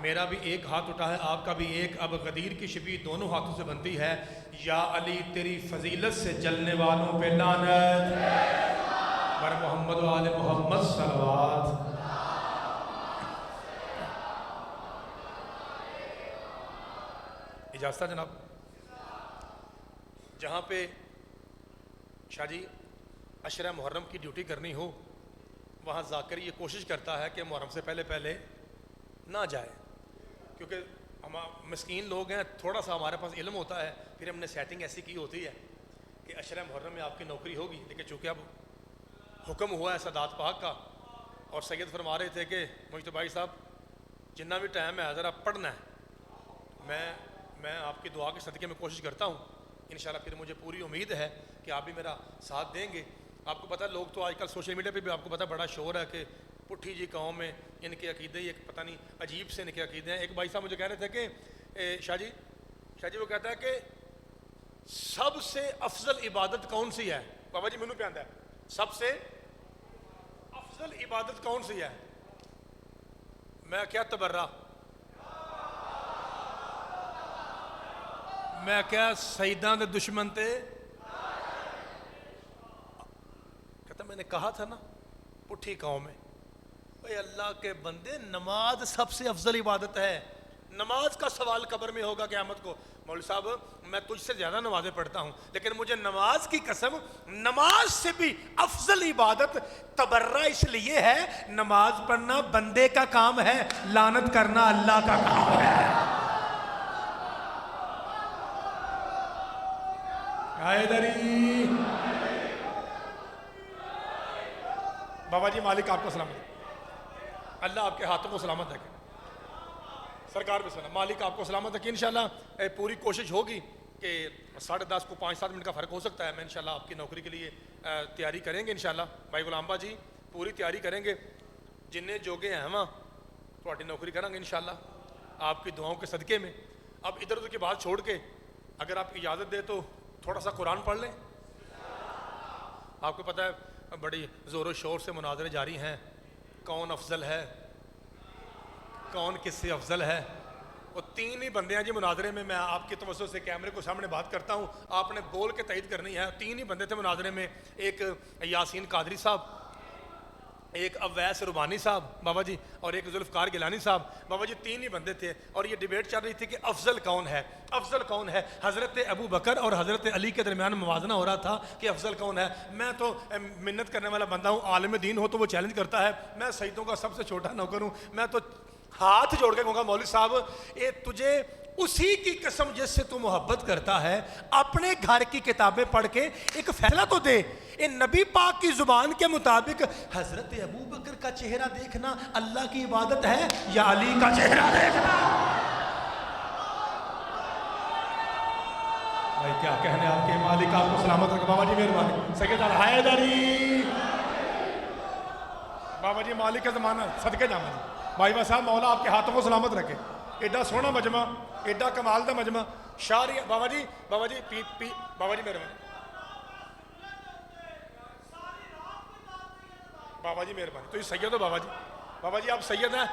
میرا بھی ایک ہاتھ اٹھا ہے، آپ کا بھی ایک. اب غدیر کی شبیہ دونوں ہاتھوں سے بنتی ہے. یا علی تیری فضیلت سے جلنے والوں پہ لعنت، بر محمد و آل محمد صلوات. اجازت ہے جناب. جہاں پہ شاہ جی عشرہ محرم کی ڈیوٹی کرنی ہو، وہاں ذاکر یہ کوشش کرتا ہے کہ محرم سے پہلے پہلے نہ جائے، کیونکہ ہم مسکین لوگ ہیں، تھوڑا سا ہمارے پاس علم ہوتا ہے، پھر ہم نے سیٹنگ ایسی کی ہوتی ہے کہ عشرہ محرم میں آپ کی نوکری ہوگی. لیکن چونکہ اب حکم ہوا ہے سادات پاک کا، اور سید فرما رہے تھے کہ مجتبی صاحب جتنا بھی ٹائم ہے ذرا پڑھنا ہے. میں آپ کی دعا کے صدقے میں کوشش کرتا ہوں انشاءاللہ. پھر مجھے پوری امید ہے کہ آپ بھی میرا ساتھ دیں گے. آپ کو پتہ لوگ تو آج کل سوشل میڈیا پہ بھی آپ کو پتہ بڑا شور ہے کہ پٹھی جی قوم میں ان کے عقیدے ایک پتہ نہیں عجیب سے ان کے عقیدے ہیں. ایک بھائی صاحب مجھے کہہ رہے تھے کہ شاہ جی وہ کہتا ہے کہ سب سے افضل عبادت کون سی ہے؟ بابا جی مینوں پہ آندا ہے سب سے افضل عبادت کون سی ہے؟ میں کیا تبرہ، میں کیا سیداں دے دشمن تے، کہتا میں نے کہا تھا نا پٹھی قوم میں. اے اللہ کے بندے، نماز سب سے افضل عبادت ہے. نماز کا سوال قبر میں ہوگا قیامت کو. مولوی صاحب میں تجھ سے زیادہ نمازیں پڑھتا ہوں، لیکن مجھے نماز کی قسم نماز سے بھی افضل عبادت تبرہ اس لیے ہے، نماز پڑھنا بندے کا کام ہے، لعنت کرنا اللہ کا کام ہے. حیدری بابا جی مالک آپ کو سلامت، اللہ آپ کے ہاتھوں کو سلامت رکھے. سرکار بھی سلام، مالک آپ کو سلامت رکھے. انشاءاللہ پوری کوشش ہوگی کہ 10:30 کو 5-7 منٹ کا فرق ہو سکتا ہے. میں انشاءاللہ آپ کی نوکری کے لیے تیاری کریں گے انشاءاللہ. بھائی غلام با جی پوری تیاری کریں گے، جنہیں جوگے ہیں وہاں تھوڑی نوکری کریں گے انشاءاللہ آپ کی دعاؤں کے صدقے میں. اب ادھر ادھر کی بات چھوڑ کے اگر آپ اجازت دے تو تھوڑا سا قرآن پڑھ لیں. آپ کو پتہ ہے بڑی زور و شور سے مناظرے جاری ہیں، کون افضل ہے، کون کس سے افضل ہے. وہ 3 ہی بندے ہیں جی مناظرے میں. میں آپ کی توجہ سے کیمرے کو سامنے بات کرتا ہوں، آپ نے بول کے تائید کرنی ہے. 3 ہی بندے تھے مناظرے میں، ایک یاسین قادری صاحب، ایک اویس ربانی صاحب بابا جی، اور ایک ذوالفقار گیلانی صاحب بابا جی. 3 ہی بندے تھے اور یہ ڈیبیٹ چل رہی تھی کہ افضل کون ہے، افضل کون ہے. حضرت ابو بکر اور حضرت علی کے درمیان موازنہ ہو رہا تھا کہ افضل کون ہے. میں تو منت کرنے والا بندہ ہوں، عالم دین ہو تو وہ چیلنج کرتا ہے. میں سیدوں کا سب سے چھوٹا نوکر ہوں. میں تو ہاتھ جوڑ کے کہوں گا مولوی صاحب تجھے اسی کی قسم جس سے تو محبت کرتا ہے اپنے گھر کی کتابیں پڑھ کے ایک فیصلہ تو دے. نبی پاک کی زبان کے مطابق حضرت ابو بکر کا چہرہ دیکھنا اللہ کی عبادت ہے یا علی کا چہرہ دیکھنا؟ بھائی کیا کہنے آپ کے، مالک آپ کو سلامت رکھے. بابا جی مہربانی. سید حیدری بابا جی مالک کا زمانہ صدقے جانا جی. بھائی بھائی صاحب مولا آپ کے ہاتھوں کو سلامت رکھے. ایڈا سونا مجمع، ایڈا کمال دا مجمع. شاعری بابا جی بابا جی بابا جی مہربانی. بابا جی مہربانی. تو یہ سید ہو بابا جی، بابا جی آپ سید ہیں.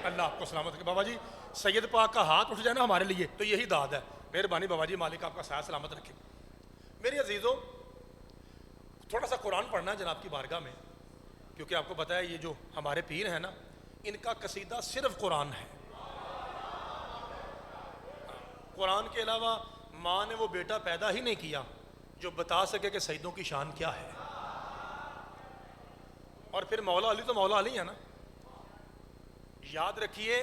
اللہ آپ کو سلامت رکھے. بابا جی سید پاک کا ہاتھ اٹھ جائے نا ہمارے لیے تو یہی داد ہے. مہربانی بابا جی، مالک آپ کا سایہ سلامت رکھے. میرے عزیزوں تھوڑا سا قرآن پڑھنا ہے جناب کی بارگاہ میں، کیونکہ آپ کو پتہ ہے یہ جو ہمارے پیر ہیں نا ان کا قصیدہ صرف قرآن ہے. قرآن کے علاوہ ماں نے وہ بیٹا پیدا ہی نہیں کیا جو بتا سکے کہ سیدوں کی شان کیا ہے. اور پھر مولا علی تو مولا علی ہے نا. یاد رکھیے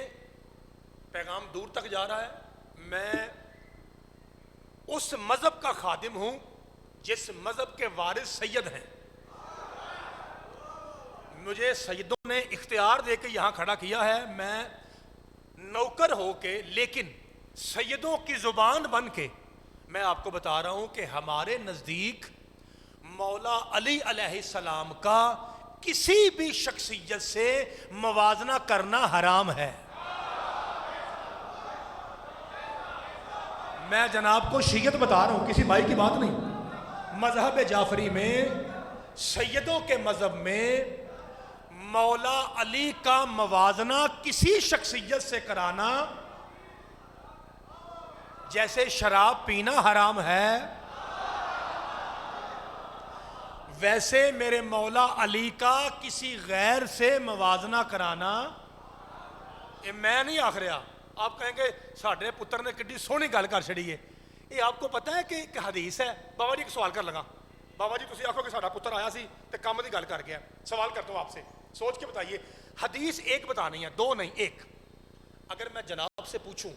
پیغام دور تک جا رہا ہے. میں اس مذہب کا خادم ہوں جس مذہب کے وارث سید ہیں. مجھے سیدوں نے اختیار دے کے یہاں کھڑا کیا ہے، میں نوکر ہو کے، لیکن سیدوں کی زبان بن کے میں آپ کو بتا رہا ہوں کہ ہمارے نزدیک مولا علی علیہ السلام کا کسی بھی شخصیت سے موازنہ کرنا حرام ہے۔ میں جناب کو شیعت بتا رہا ہوں، کسی بھائی کی بات نہیں۔ مذہب جعفری میں، سیدوں کے مذہب میں، مولا علی کا موازنہ کسی شخصیت سے کرانا جیسے شراب پینا حرام ہے، ویسے میرے مولا علی کا کسی غیر سے موازنہ کرانا، میں نہیں آکھ رہا۔ آپ کہیں گے ساڈے پتر نے کڈی سونی گل کر چھڑی ہے۔ یہ آپ کو پتہ ہے کہ ایک حدیث ہے؟ بابا جی ایک سوال کر لگا۔ بابا جی تسی آکھو کہ ساڈا پتر آیا سی تے کام دی گل کر گیا۔ سوال کرتا ہوں آپ سے، سوچ کے بتائیے۔ حدیث ایک بتانی ہے، دو نہیں، ایک۔ اگر میں جناب سے پوچھوں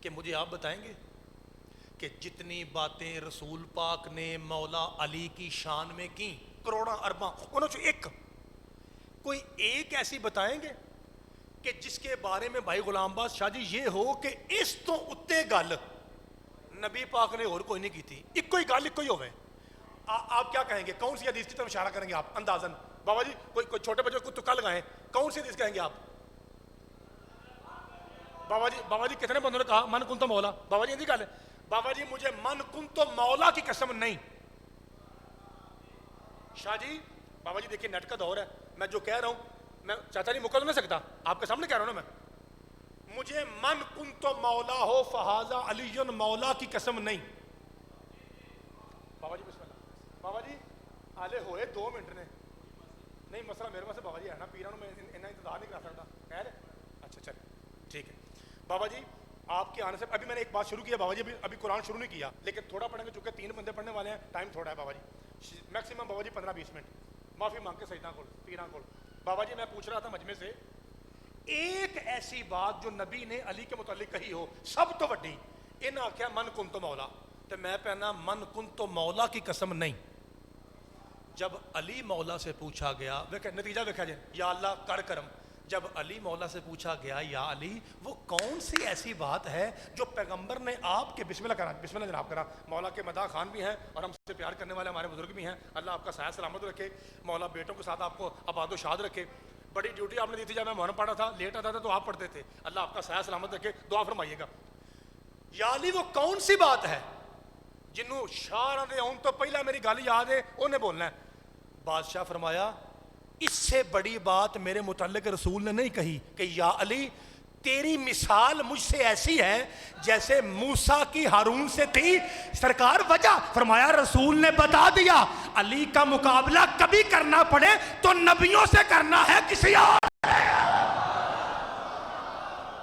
کہ مجھے آپ بتائیں گے کہ جتنی باتیں رسول پاک نے مولا علی کی شان میں کی، کروڑاں ارباں، انہوں سے ایک، کوئی ایک ایسی بتائیں گے کہ جس کے بارے میں بھائی غلام باز شاہ جی یہ ہو کہ اس تو اتے گل نبی پاک نے اور کوئی نہیں کی تھی، ایک کوئی گل ایک کوئی ہوئے؟ آپ کیا کہیں گے؟ کون سی حدیث کی طرف اشارہ کریں گے آپ اندازن؟ بابا جی کوئی چھوٹے بچوں کو تکا لگائیں، کون سی حدیث کہیں گے آپ؟ بابا جی کتنے بندوں نے کہا من کن تو مولا؟ بابا جی گل ہے، بابا جی مجھے من کن تو مولا کی قسم نہیں۔ شاہ جی بابا جی دیکھیے نیٹ کا دور ہے، میں جو کہہ رہا ہوں میں چاچا نہیں مکل نہیں سکتا، آپ کے سامنے کہہ رہا ہوں نا میں، مجھے من کن تو مولا ہو فہذا علی مولا کی قسم نہیں۔ بابا جی بسم اللہ۔ بابا جی آلے ہوئے 2 منٹ نے، نہیں مسئلہ میرے پاس بابا جی ہے نا، پیران میں اتنا انتظار نہیں کرا سکتا، خیر اچھا چل ٹھیک ہے۔ بابا جی آپ کے آنے سے ابھی میں نے ایک بات شروع کیا بابا جی، ابھی قرآن شروع نہیں کیا لیکن تھوڑا پڑھیں گے چونکہ 3 بندے پڑھنے والے ہیں، ٹائم تھوڑا ہے بابا جی، میکسیمم بابا جی 15-20 منٹ، معافی مانگ کے سیدنا کو پیران کو۔ بابا جی میں پوچھ رہا تھا مجمع سے، ایک ایسی بات جو نبی نے علی کے متعلق کہی ہو سب تو وڈی، ان آخیا من کن تو مولا، تو میں پہنا من کن تو مولا کی قسم نہیں۔ جب علی مولا سے پوچھا گیا، نتیجہ دیکھا جائے، یا اللہ کر کرم، جب علی مولا سے پوچھا گیا یا علی وہ کون سی ایسی بات ہے جو پیغمبر نے آپ کے بسم اللہ کرا، بسم اللہ جناب کرا، مولا کے مداح خان بھی ہیں اور ہم سے پیار کرنے والے ہمارے بزرگ بھی ہیں، اللہ آپ کا سایہ سلامت رکھے، مولا بیٹوں کے ساتھ آپ کو آباد و شاد رکھے۔ بڑی ڈیوٹی آپ نے دی تھی، جب میں محرم پڑھا تھا لیٹ آتا تھا تو آپ پڑھتے تھے، اللہ آپ کا سایہ سلامت رکھے، دعا فرمائیے گا۔ یا علی وہ کون سی بات ہے جنہوں شاہ دے ہوں تو پہلا میری گل یاد ہے انہیں بولنا ہے۔ بادشاہ فرمایا اس سے بڑی بات میرے متعلق رسول نے نہیں کہی کہ یا علی تیری مثال مجھ سے ایسی ہے جیسے موسیٰ کی ہارون سے تھی، سرکار وجہ فرمایا رسول نے بتا دیا علی کا مقابلہ کبھی کرنا پڑے تو نبیوں سے کرنا ہے کسی اور۔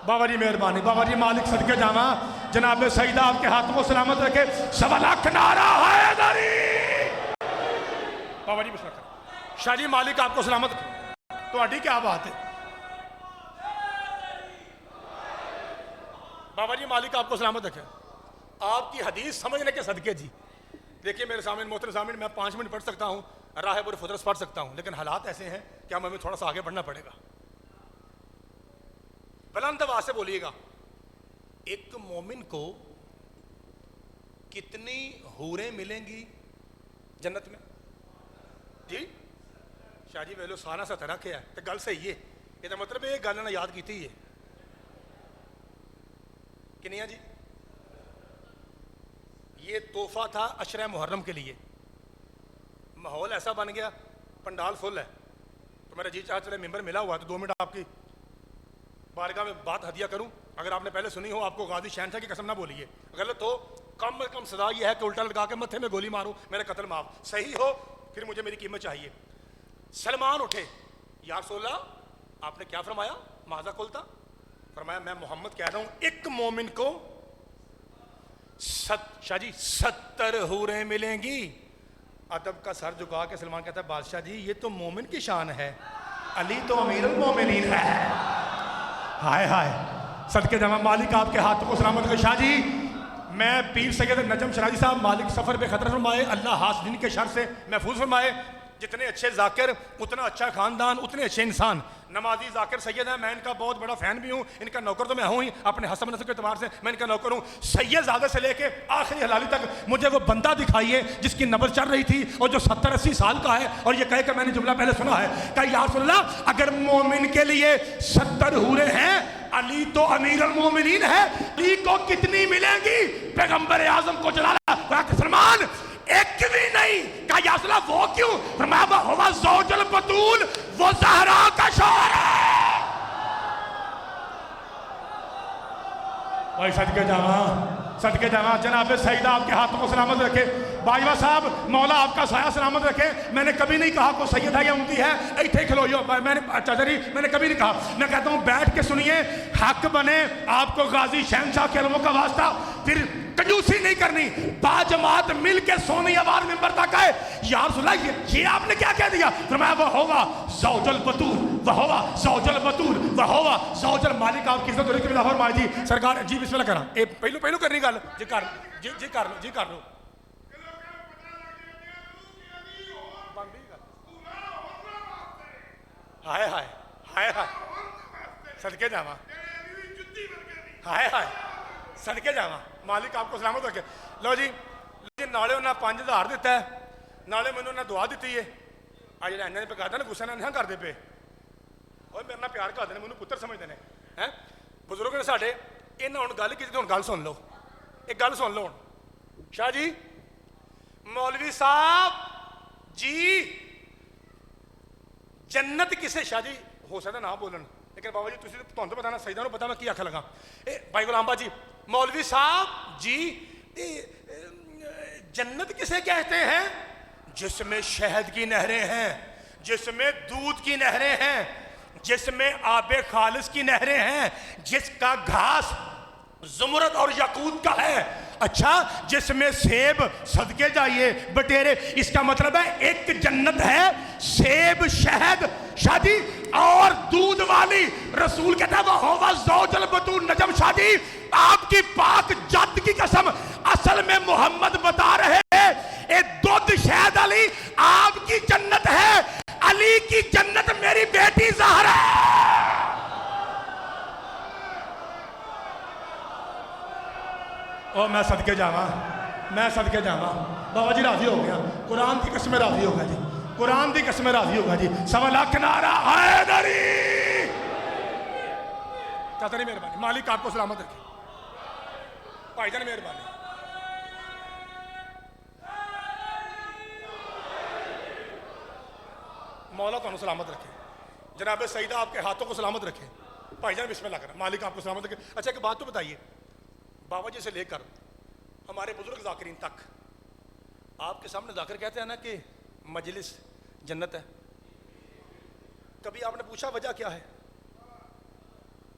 بابا جی مہربانی، بابا جی مالک صدقے جاواں، جناب سیدہ آپ کے ہاتھوں کو سلامت رکھے، 1.25 لاکھ نعرہ حیدری۔ بابا جی بسم اللہ۔ شاہ جی مالک آپ کو سلامت تو اڈی کیا بات ہے؟ بابا جی مالک آپ کو سلامت رکھے، آپ کی حدیث سمجھنے کے صدقے جی۔ دیکھیے میرے سامنے محترم سامنے، میں 5 منٹ پڑھ سکتا ہوں، راہب الفدرس پڑھ سکتا ہوں، لیکن حالات ایسے ہیں کہ ہمیں تھوڑا سا آگے بڑھنا پڑے گا۔ بلند آواز سے بولیے گا، ایک مومن کو کتنی حوریں ملیں گی جنت میں؟ جی شاہ جی ویلو سارا سا طرح کیا ہے تو گل صحیح ہے، یہ مطلب یہ گل نہ یاد کی تھی ہے کنیا جی؟ یہ تحفہ تھا عشرہ محرم کے لیے، ماحول ایسا بن گیا پنڈال فل ہے تو میرا جی چاہ چلے ممبر ملا ہوا تو 2 منٹ آپ کی بارگاہ میں بات ہدیہ کروں، اگر آپ نے پہلے سنی ہو آپ کو غازی شہنشاہ کی قسم نہ بولیے، غلط ہو کم از کم سزا یہ ہے کہ الٹا لگا کے متھے میں گولی ماروں میرا قتل معاف، صحیح ہو پھر مجھے میری قیمت چاہیے۔ سلمان اٹھے، یا رسول اللہ آپ نے کیا فرمایا؟ ماذا قلتا؟ فرمایا میں محمد کہہ رہا ہوں ایک مومن کو شاہ جی 70 حوریں ملیں گی۔ ادب کا سر جھکا کے سلمان کہتا ہے بادشاہ جی یہ تو مومن کی شان ہے، علی تو امیر المومنین ہے۔ ہائے ہائے صدقے جامع مالک آپ کے ہاتھوں کو سلامت رکھے۔ شاہ جی میں پیر سید نجم شرازی صاحب مالک سفر بے خطر فرمائے، اللہ حاسدین کے شر سے محفوظ فرمائے، جتنے اچھے ذاکر اتنا اچھا خاندان اتنے اچھے انسان. نمازی ذاکر سید ہیں, میں ان کا بہت بڑا فین بھی ہوں, ان کا نوکر تو میں ہوں ہی, اپنے حسب نسب کے اعتبار سے میں ان کا نوکر ہوں. سید زادہ سے لے کے آخری حلالی تک مجھے وہ بندہ دکھائیے جس کی نبض چل رہی تھی اور جو 70-80 سال کا ہے اور یہ کہے کہ میں نے جملہ پہلے سنا ہے کہ یا رسول اللہ اگر مومن کے لیے 70 حوریں ہیں, علی تو امیر المومنین ہے, علی کو کتنی ملیں گی؟ پیغمبر اعظم کو جلالہ سلمان ایک بھی نہیں. کہا یا رسول اللہ وہ کیوں؟ فرمایا ہوا زوج البتول, وہ زہرا کا شوہر ہے. بھائی صدقے جاواں جناب سیدہ آپ کے ہاتھوں کو سلامت رکھے. باجوہ صاحب مولا آپ کا سایہ سلامت رکھے. میں نے کبھی نہیں کہا کوئی سید ہے یا امتی ہے ایتھے کھلوئیو, میں نے چاچا جی میں نے کبھی نہیں کہا. میں کہتا ہوں بیٹھ کے سنیے, حق بنے آپ کو غازی شہنشاہ کے علموں کا واسطہ, پھر کنجوسی نہیں کرنی, باجماعت مل کے سونی آواز ممبر تک آئے یا رسول اللہ یہ آپ نے کیا کہہ دیا؟ فرمایا وہ ہوا زوج البتول, وہ ہوا زوج البتول, وہ ہوا زوج المالک. آپ کی عزت ہونے کی مدافع فرمائے جی سرکار. جی بسم اللہ کرا پہلو کرنی گل جی کر لو. ہائے ہائے ہائے ہائے صدقے جاواں, ہائے ہائے صدقے جاواں, مالک آپ کو سلامت رکھے. لو جی نالے انہیں 5000 دیتا ہے, نالے میں انہیں دعا دیتی ہے. آج جڑا انہیں پہ نا غصہ نہ کرتے پے, اور میرے نال پیار کرتے ہیں, مجھے پتر سمجھتے ہیں. بزرگ نے ساڈے انہیں ہوں گل کی تو ہوں گل سن لو, ایک گل سن لو. شاہ جی مولوی صاحب جی جنت کسے, شاہ جی ہو سکتا نہ بولن لیکن بابا جی تسی تو پتا سجدہ نو پتا میں کی آکھا لگا. بھائی غلام با جی مولوی صاحب جی جنت کسے کہتے ہیں؟ جس میں شہد کی نہریں ہیں, جس میں دودھ کی نہریں ہیں, جس میں آب خالص کی نہریں ہیں, جس کا گھاس زمرد اور یاقوت کا ہے. اچھا جس میں سیب, صدقے جائیے بٹیرے, اس کا مطلب ہے ایک جنت ہے سیب شہد شادی اور دودھ والی. رسول کہتا ہے وہ ہوا زوج البتول نجم. شادی آپ کی پاک جد کی قسم اصل میں محمد بتا رہے ہیں اے دودھ شہد علی آپ کی جنت ہے, علی کی جنت میری بیٹی زہرا ہے. اور میں صدقے جاواں بابا جی راضی ہو گیا, قرآن کی قسم راضی ہوگا جی, قرآن کی قسم راضی ہوگا جی. 1.25 لاکھ نعرہ حیدری. چاہتا نہیں مہربانی, مالک آپ کو سلامت رکھے. بھائی جان مہربانی. مولا تو سلامت رکھے. جناب سیدہ آپ کے ہاتھوں کو سلامت رکھے. بھائی جان بسم اللہ کرنا, مالک آپ کو سلامت رکھے. اچھا ایک بات تو بتائیے, بابا جی سے لے کر ہمارے بزرگ ذاکرین تک آپ کے سامنے ذاکر کہتے ہیں نا کہ مجلس جنت ہے. کبھی آپ نے پوچھا وجہ کیا ہے؟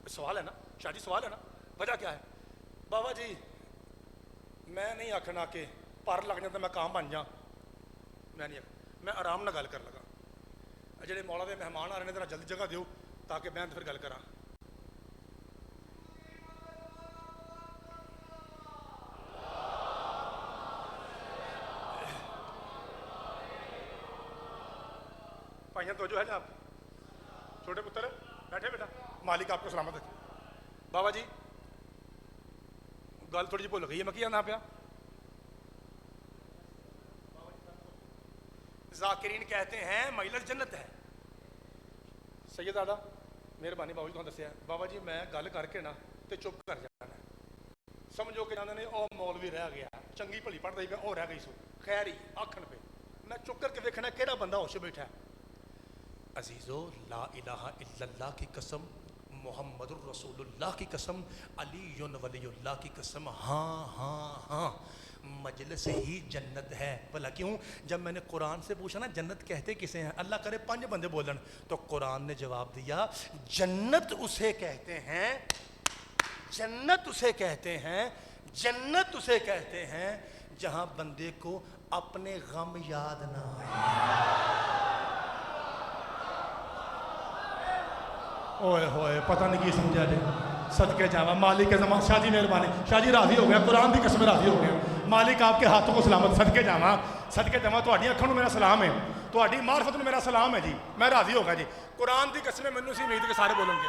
سوال ہے نا شاہ جی, سوال ہے نا, وجہ کیا ہے؟ بابا جی میں نہیں آکھنا کہ پر لگ جاتا میں کام بن جاؤں, میں نہیں آکھنا, میں آرام نہ گل کر لگا. جڑے مولا دے مہمان آ رہے ہیں ذرا جلدی جگہ دیو تاکہ میں پھر گل کراں. بھائیاں توجہ ہے جناب, چھوٹے پتر بیٹھے بیٹا, مالک آپ کو سلامت رکھے. بابا جی گل تھوڑی جی بھول گئی ہے, میں کیا نہ پیا. ذاکرین کہتے ہیں مجلس جنت ہے. سید دادا مہربانی بابا جی تو دسیا بابا جی میں گل کر کے نا تے چپ کر جانا, سمجھو کہ جانے نے او مولوی رہ گیا, چنگی بھلی پڑھ رہی پہ او رہ گئی سو خیر ہی آکھن پہ. میں چپ کر کے دیکھنا کیڑا بندہ ہوش بیٹھا ہے. عزیزو لا الہ الا اللہ کی قسم, محمد الرسول اللہ کی قسم, علی ولی اللہ کی قسم, ہاں مجلس ہی جنت ہے. بھلا کیوں؟ جب میں نے قرآن سے پوچھا نا جنت کہتے کسے ہیں, اللہ کرے 5 بندے بولن, تو قرآن نے جواب دیا جنت اسے کہتے ہیں, جنت اسے کہتے ہیں, جنت اسے کہتے ہیں جہاں بندے کو اپنے غم یاد نہ آئے. اوئے ہوئے پتہ نہیں کی سمجھا جی. صدقے جاواں مالک کے زمان. شاہ جی مہربانی, شاہ جی راضی ہو گیا, قرآن کی قسم راضی ہو گیا. مالک آپ کے ہاتھوں کو سلامت. صدقے جاواں تہاڈیاں اکھاں نوں میرا سلام ہے. ਤੁਹਾਡੀ ਮਾਰਫਤ ਨੂੰ ਮੇਰਾ ਸਲਾਮ ਹੈ ਜੀ, ਮੈਂ ਰਾਜ਼ੀ ਹੋ ਗਿਆ ਜੀ। ਕੁਰਾਨ ਦੀ ਕਸਮ ਮੈਨੂੰ ਸੀ ਉਮੀਦ ਕਿ ਸਾਰੇ ਬੋਲਣਗੇ,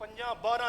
5, 12,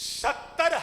70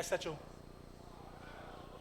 SHO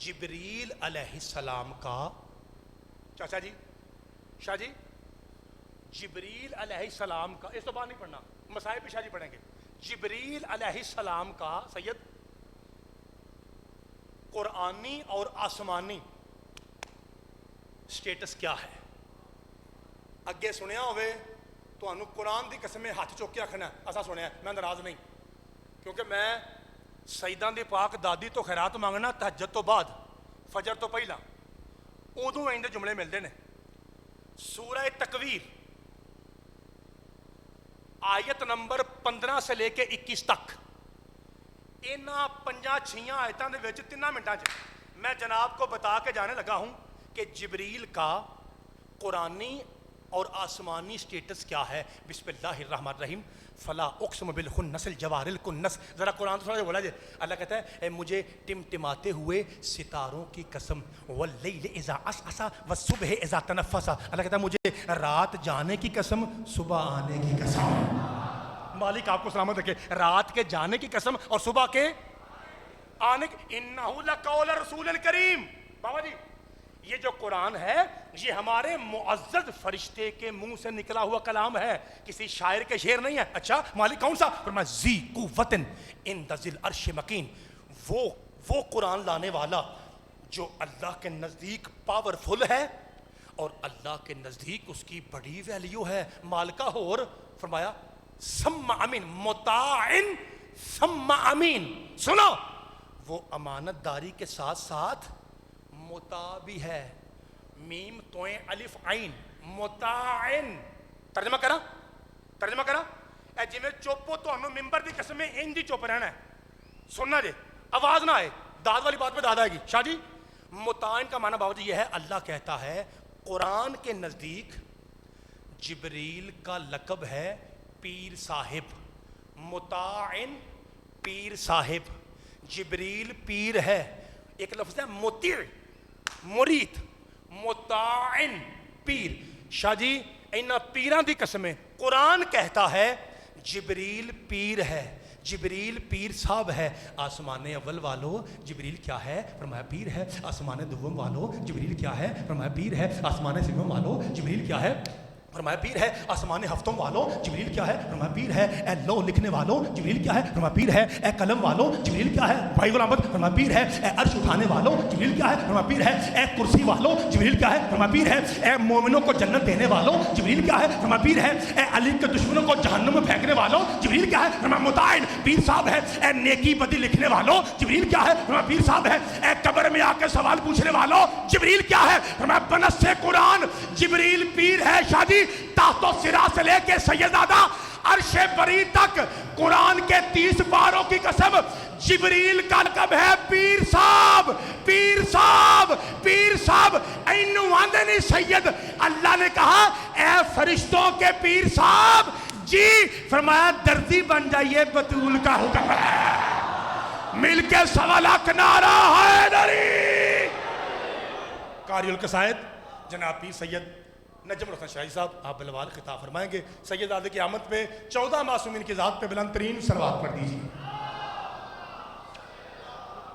جبریل علیہ السلام کا، چاچا جی، شاہ جی، جبریل علیہ السلام کا، اس تو بات نہیں پڑھنا، مسائل پہ شاہ جی پڑھیں گے، جبریل علیہ السلام کا سید قرآنی اور آسمانی سٹیٹس کیا ہے؟ اگے سنیا ہوئے تو انہوں قرآن دی قسمیں ہاتھ چوک کے آکھنا ہے ایسا سنیا ہے، میں ناراض نہیں، کیونکہ میں سیدان دی پاک دادی تو خیرات مانگنا تہجد تو بعد، فجر تو پہلا، ادوں ایندے جملے ملتے ہیں۔ سورہ تکویر آیت نمبر 15 سے لے کے 21 تک، انہاں 5-6 آیتاں دے وچ 3 منٹاں چ میں جناب کو بتا کے جانے لگا ہوں کہ جبریل کا قرآنی اور آسمانی سٹیٹس کیا ہے۔ بسم اللہ الرحمن الرحیم، فلا اقسم بالخنس الجوار الکنس، ذرا قرآن تو بولا جائے، اللہ کہتا ہے مجھے ٹمٹماتے ہوئے ستاروں کی قسم، واللیل اذا عسعس والصبح اذا تنفس، اللہ کہتا ہے مجھے رات جانے کی قسم، صبح آنے کی قسم، مالک آپ کو سلامت رکھے، رات کے جانے کی قسم اور صبح کے آنے کی، انہو لقول رسول کریم۔ بابا جی یہ جو قرآن ہے یہ ہمارے معزز فرشتے کے منہ سے نکلا ہوا کلام ہے، کسی شاعر کے شعر نہیں ہے۔ اچھا مالک کون سا؟ فرمایا ذی قوت عند ذی العرش مکین، وہ قرآن لانے والا جو اللہ کے نزدیک پاورفل ہے اور اللہ کے نزدیک اس کی بڑی ویلیو ہے۔ مالکہ ہور فرمایا ثم امین، مطاعن ثم امین، سنو وہ امانت داری کے ساتھ ساتھ مطاع بھی ہے، میم توئیں الف عین، مطاعن۔ ترجمہ کرا اے جی میں چوپو تو انہوں ممبر دی قسم میں ان دی چوپ رہنا ہے، سننا جے آواز نہ آئے، داد والی بات پہ داد آئے گی۔ شاہ جی مطاعن کا معنی بابا جی یہ ہے، اللہ کہتا ہے قرآن کے نزدیک جبریل کا لقب ہے پیر صاحب، مطاعن پیر صاحب، جبریل پیر ہے، ایک لفظ ہے مطیع مرید، مطاعن پیر۔ شاہ جی انہاں پیران دی قسمیں قرآن کہتا ہے جبریل پیر ہے، جبریل پیر صاحب ہے۔ آسمان اول والو جبریل کیا ہے؟ فرمایا پیر ہے۔ آسمان دوم والو جبریل کیا ہے؟ فرمایا پیر ہے۔ آسمان سوم والو جبریل کیا ہے؟ فرمایا پیر ہے۔ آسمان ہفتوں والوں جبریل کیا ہے؟ فرمایا پیر ہے۔ اے لو لکھنے والوں جبریل کیا ہے؟ فرمایا پیر ہے۔ اے قلم والوں جبریل کیا ہے؟ بھائی غلامت فرمایا پیر ہے۔ اے عرش اٹھانے والوں جبریل کیا ہے؟ فرمایا پیر ہے۔ اے کرسی والوں جبریل کیا ہے؟ فرمایا پیر ہے۔ اے مومنوں کو جنت دینے والوں جبریل کیا ہے؟ فرمایا پیر ہے۔ اے علی کے دشمنوں کو جہنم میں پھینکنے والوں جبریل کیا ہے؟ فرمایا مطاعن پیر صاحب ہے۔ اے نیکی بدی لکھنے والوں جبریل کیا ہے؟ فرمایا پیر صاحب ہے۔ اے قبر میں آ کے سوال پوچھنے والوں جبریل کیا ہے؟ فرمایا بنص قرآن جبریل پیر ہے۔ شاہ جی تحت و سرا سے لے کے سیدادہ عرش بری تک قرآن کے 30 پاروں کی قسم جبریل کا لقب ہے پیر صاحب، پیر صاحب، پیر صاحب۔ اینو آندے نہیں سید، اللہ نے کہا اے فرشتوں کے پیر صاحب جی، فرمایا درزی بن جائیے بطول کا حکم ہے، مل کے 1.25 لاکھ نعرہ حیدری۔ قاری القصائد جناب پیر سید نجم الحسن شاہی صاحب آپ بلوال خطاب فرمائیں گے۔ سید آدھے کی آمد پہ 14 معصومین کی ذات پہ بلند ترین صلوات پڑھ دیجیے۔